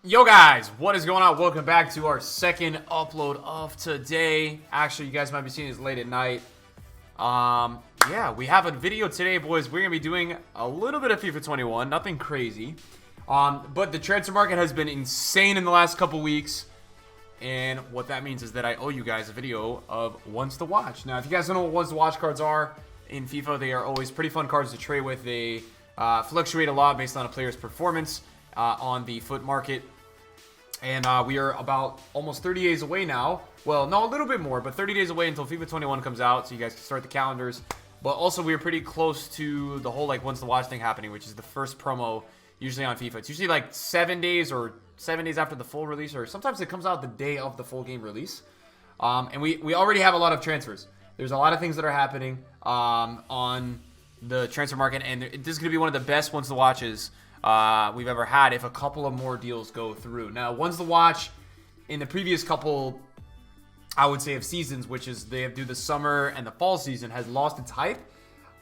Yo guys, what is going on? Welcome back to our second upload of today. Actually, you guys might be seeing this late at night. Yeah, we have a video today, boys. We're gonna be doing a little bit of FIFA 21, nothing crazy. But the transfer market has been insane in the last couple weeks. And what that means is that I owe you guys a video of ones to watch. Now, if you guys don't know what ones to watch cards are in FIFA, they are always pretty fun cards to trade with. They fluctuate a lot based on a player's performance on the foot market. And we are about almost 30 days away now. Well, no, a little bit more, but 30 days away until FIFA 21 comes out, so you guys can start the calendars. But also, we are pretty close to the whole like ones to watch thing happening, which is the first promo usually on FIFA. It's usually like 7 days or 7 days after the full release, or sometimes it comes out the day of the full game release. And we already have a lot of transfers. There's a lot of things that are happening on the transfer market, and this is going to be one of the best ones to watches we've ever had if a couple of more deals go through. Now, ones to watch in the previous couple, I would say, of seasons, which is they have do the summer and the fall season, has lost its hype.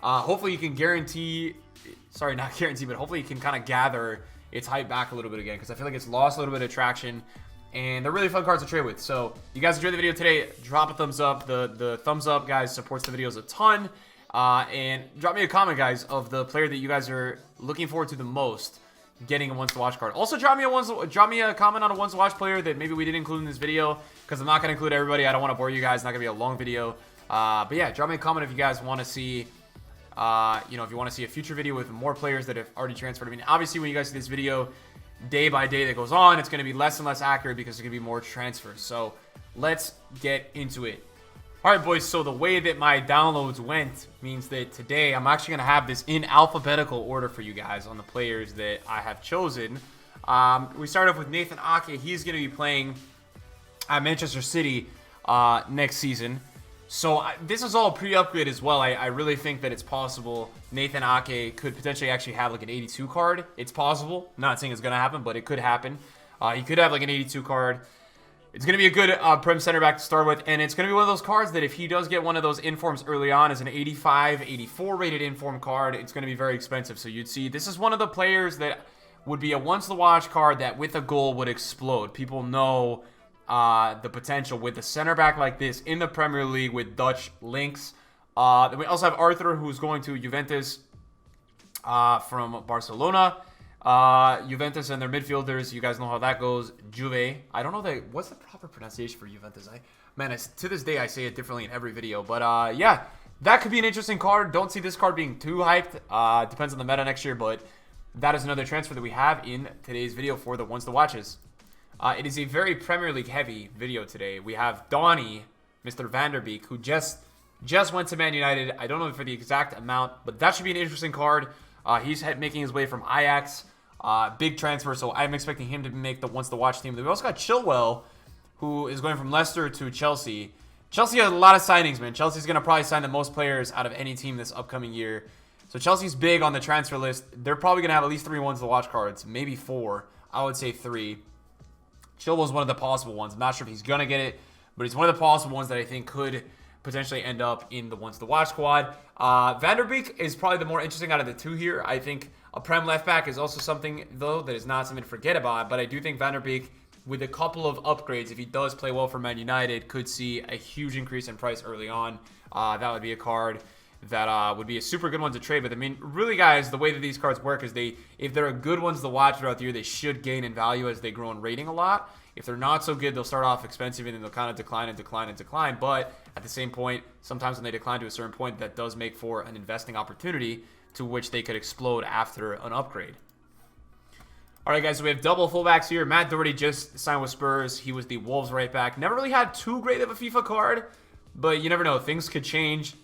Hopefully you can guarantee, sorry, not guarantee, but hopefully you can kind of gather its hype back a little bit again, because I feel like it's lost a little bit of traction, and they're really fun cards to trade with. So you guys enjoyed the video today, drop a thumbs up. The thumbs up, guys, supports the videos a ton. And drop me a comment, guys, of the player that you guys are looking forward to the most getting a ones to watch card. Also, drop me a comment on a ones to watch player that maybe we didn't include in this video, because I'm not going to include everybody. I don't want to bore you guys. It's not going to be a long video. But yeah, drop me a comment if you guys want to see, if you want to see a future video with more players that have already transferred. I mean, obviously, when you guys see this video, day by day that goes on, it's going to be less and less accurate because there's going to be more transfers. So let's get into it. Alright, boys, so the way that my downloads went means that today I'm actually going to have this in alphabetical order for you guys on the players that I have chosen. We start off with Nathan Ake. He's going to be playing at Manchester City next season. So this is all pre-upgrade as well. I really think that it's possible Nathan Ake could potentially actually have like an 82 card. It's possible. I'm not saying it's going to happen, but it could happen. He could have like an 82 card. It's going to be a good Prem center back to start with, and it's going to be one of those cards that if he does get one of those informs early on as an 85, 84 rated inform card, it's going to be very expensive. So you'd see this is one of the players that would be a once-to-watch card that with a goal would explode. People know the potential with a center back like this in the Premier League with Dutch links. Then we also have Arthur, who's going to Juventus from Barcelona. Juventus and their midfielders, you guys know how that goes. Juve. I don't know what's the proper pronunciation for Juventus. To this day I say it differently in every video. But yeah, that could be an interesting card. Don't see this card being too hyped. Depends on the meta next year, but that is another transfer that we have in today's video for the ones to watches. It is a very Premier League heavy video today. We have Donny, Mr. Van der Beek, who just went to Man United. I don't know for the exact amount, but that should be an interesting card. He's making his way from Ajax. Big transfer, so I'm expecting him to make the once to watch team. Then we also got Chilwell, who is going from Leicester to Chelsea. Chelsea has a lot of signings, man. Chelsea's going to probably sign the most players out of any team this upcoming year. So Chelsea's big on the transfer list. They're probably going to have at least 3 ones to watch cards, maybe 4. I would say 3. Chilwell's one of the possible ones. I'm not sure if he's going to get it, but he's one of the possible ones that I think could potentially end up in the ones to watch squad. Van der Beek is probably the more interesting out of the two here. I think a Prem left back is also something, though, that is not something to forget about. But I do think Van der Beek, with a couple of upgrades, if he does play well for Man United, could see a huge increase in price early on. That would be a card that would be a super good one to trade with. I mean, really, guys, the way that these cards work is if they're good ones to watch throughout the year, they should gain in value as they grow in rating a lot. If they're not so good, they'll start off expensive and then they'll kind of decline and decline and decline. But at the same point, sometimes when they decline to a certain point, that does make for an investing opportunity to which they could explode after an upgrade. All right, guys, so we have double fullbacks here. Matt Doherty just signed with Spurs. He was the Wolves right back. Never really had too great of a FIFA card, but you never know. Things could change.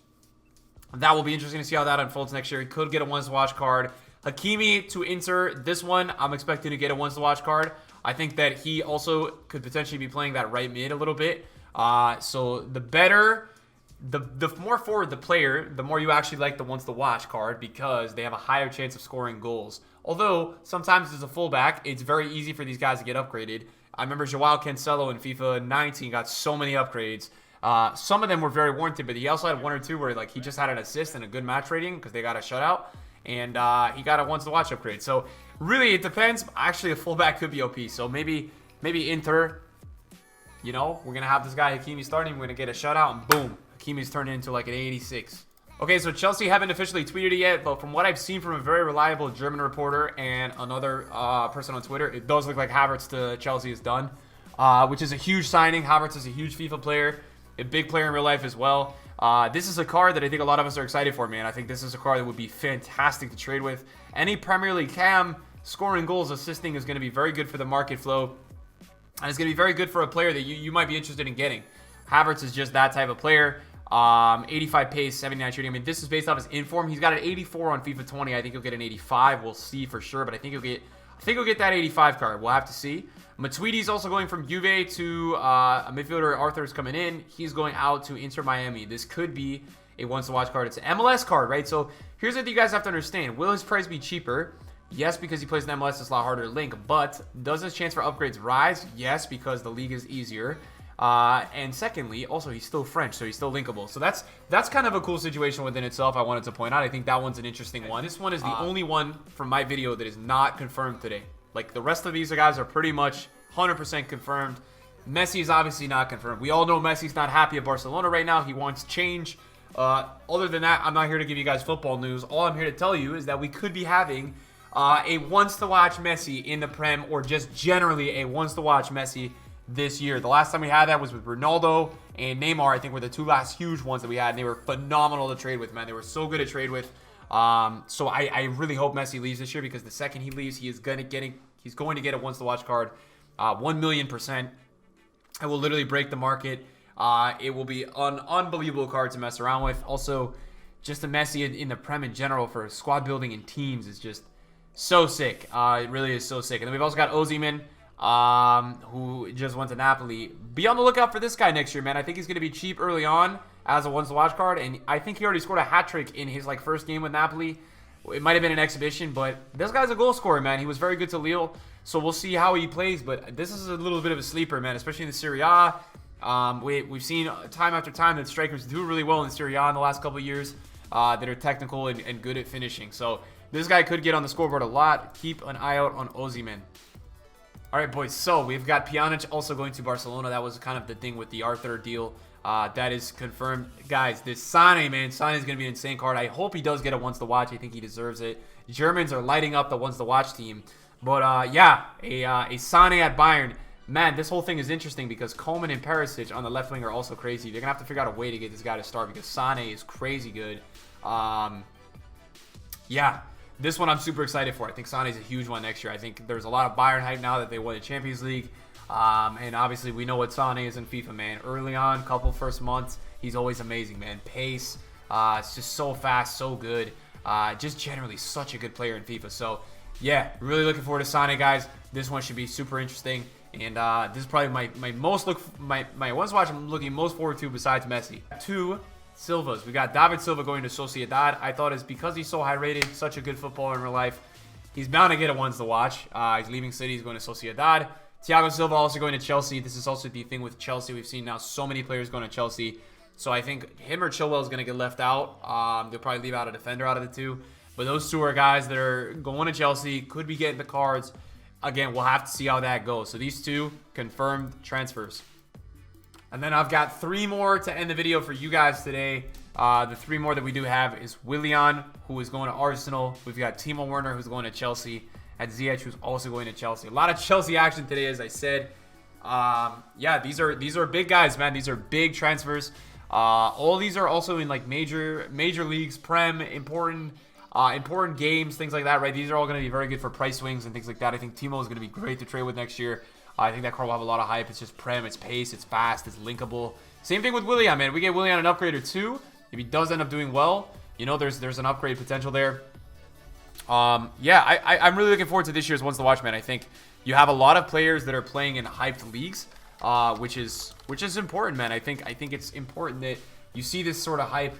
That will be interesting to see how that unfolds next year. He could get a ones to watch card. Hakimi to Inter. This one, I'm expecting to get a ones to watch card. I think that he also could potentially be playing that right mid a little bit. So the better, the more forward the player, the more you actually like the ones to watch card because they have a higher chance of scoring goals. Although sometimes as a fullback, it's very easy for these guys to get upgraded. I remember Joao Cancelo in FIFA 19 got so many upgrades. Some of them were very warranted, but he also had 1 or 2 where like he just had an assist and a good match rating because they got a shutout. And he got a once to watch upgrade. So Really, it depends. Actually, a fullback could be OP. So maybe Inter, you know, we're going to have this guy Hakimi starting. We're going to get a shutout, and boom, Hakimi's turned into like an 86. Okay, so Chelsea haven't officially tweeted it yet, but from what I've seen from a very reliable German reporter and another person on Twitter, it does look like Havertz to Chelsea is done, which is a huge signing. Havertz is a huge FIFA player, a big player in real life as well. This is a card that I think a lot of us are excited for, man. I think this is a card that would be fantastic to trade with. Any Premier League cam scoring goals, assisting is going to be very good for the market flow, and it's going to be very good for a player that you might be interested in getting. Havertz is just that type of player. 85 pace, 79 shooting. I mean, this is based off his inform. He's got an 84 on FIFA 20. I think he'll get an 85. We'll see for sure, but I think he'll get that 85 card. We'll have to see. Matuidi's also going from Juve to a midfielder. Arthur's coming in. He's going out to Inter Miami. This could be a once-to-watch card. It's an MLS card, right? So here's what you guys have to understand. Will his price be cheaper? Yes, because he plays in MLS, it's a lot harder to link. But does his chance for upgrades rise? Yes, because the league is easier. And secondly, also he's still French, so he's still linkable. So that's kind of a cool situation within itself. I wanted to point out. I think that one's an interesting one. This one is the only one from my video that is not confirmed today. Like the rest of these guys are pretty much 100% confirmed. Messi is obviously not confirmed. We all know Messi's not happy at Barcelona right now. He wants change. Other than that, I'm not here to give you guys football news. All I'm here to tell you is that we could be having a once-to-watch Messi in the Prem, or just generally a once-to-watch Messi this year. The last time we had that was with Ronaldo and Neymar. I think were the two last huge ones that we had, and they were phenomenal to trade with, man. They were so good to trade with. So I really hope Messi leaves this year, because the second he leaves, he's going to get a once-to-watch card, 1,000,000%. It will literally break the market. It will be an unbelievable card to mess around with. Also, just a Messi in the Prem in general for squad building and teams is just so sick. It really is so sick. And then we've also got Osimhen, who just went to Napoli. Be on the lookout for this guy next year, man. I think he's going to be cheap early on as a once-to-watch card, and I think he already scored a hat trick in his first game with Napoli. It might have been an exhibition, but this guy's a goal scorer, man. He was very good to Lille, so we'll see how he plays. But this is a little bit of a sleeper, man, especially in the Serie A. We've seen time after time that strikers do really well in the Serie A in the last couple of years, that are technical and good at finishing. So this guy could get on the scoreboard a lot. Keep an eye out on Osimhen. All right, boys, so we've got Pjanic also going to Barcelona. That was kind of the thing with the Arthur deal. That is confirmed. Guys, this Sane, man, Sane is going to be an insane card. I hope he does get a once-to-watch. I think he deserves it. Germans are lighting up the once-to-watch team. But, yeah, a Sane at Bayern. Man, this whole thing is interesting because Coleman and Perisic on the left wing are also crazy. They're going to have to figure out a way to get this guy to start because Sane is crazy good. Yeah. This one I'm super excited for. I think Sane is a huge one next year. I think there's a lot of Bayern hype now that they won the Champions League. And obviously we know what Sane is in FIFA, man. Early on, couple first months, he's always amazing, man. Pace, it's just so fast, so good. Just generally such a good player in FIFA. So, yeah, really looking forward to Sane, guys. This one should be super interesting. And this is probably my once-watch I'm looking most forward to besides Messi. Two Silvas. We got David Silva going to Sociedad. I thought it's because he's so high rated, such a good footballer in real life, he's bound to get a once to watch. He's leaving City, he's going to Sociedad. Thiago Silva also going to Chelsea. This is also the thing with Chelsea. We've seen now so many players going to Chelsea. So I think him or Chilwell is going to get left out. They'll probably leave out a defender out of the two. But those two are guys that are going to Chelsea, could be getting the cards. Again, we'll have to see how that goes. So these two confirmed transfers. And then I've got three more to end the video for you guys today. The three more that we do have is Willian, who is going to Arsenal. We've got Timo Werner, who's going to Chelsea. And Ziyech, who's also going to Chelsea. A lot of Chelsea action today, as I said. Yeah, these are big guys, man. These are big transfers. All these are also in major leagues, Prem, important games, things like that, right? These are all going to be very good for price swings and things like that. I think Timo is going to be great to trade with next year. I think that card will have a lot of hype. It's just Prem, it's pace, it's fast, it's linkable. Same thing with Willian, man. We get Willian an upgrade or two. If he does end up doing well, you know, there's an upgrade potential there. Yeah, I'm really looking forward to this year's Once to Watch, man. I think you have a lot of players that are playing in hyped leagues, which is important, man. I think it's important that you see this sort of hype,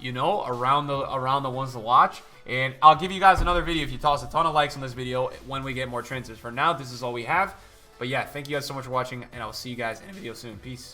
you know, around the Ones to Watch. And I'll give you guys another video if you toss a ton of likes on this video when we get more transfers. For now, this is all we have. But yeah, thank you guys so much for watching, and I'll see you guys in a video soon. Peace.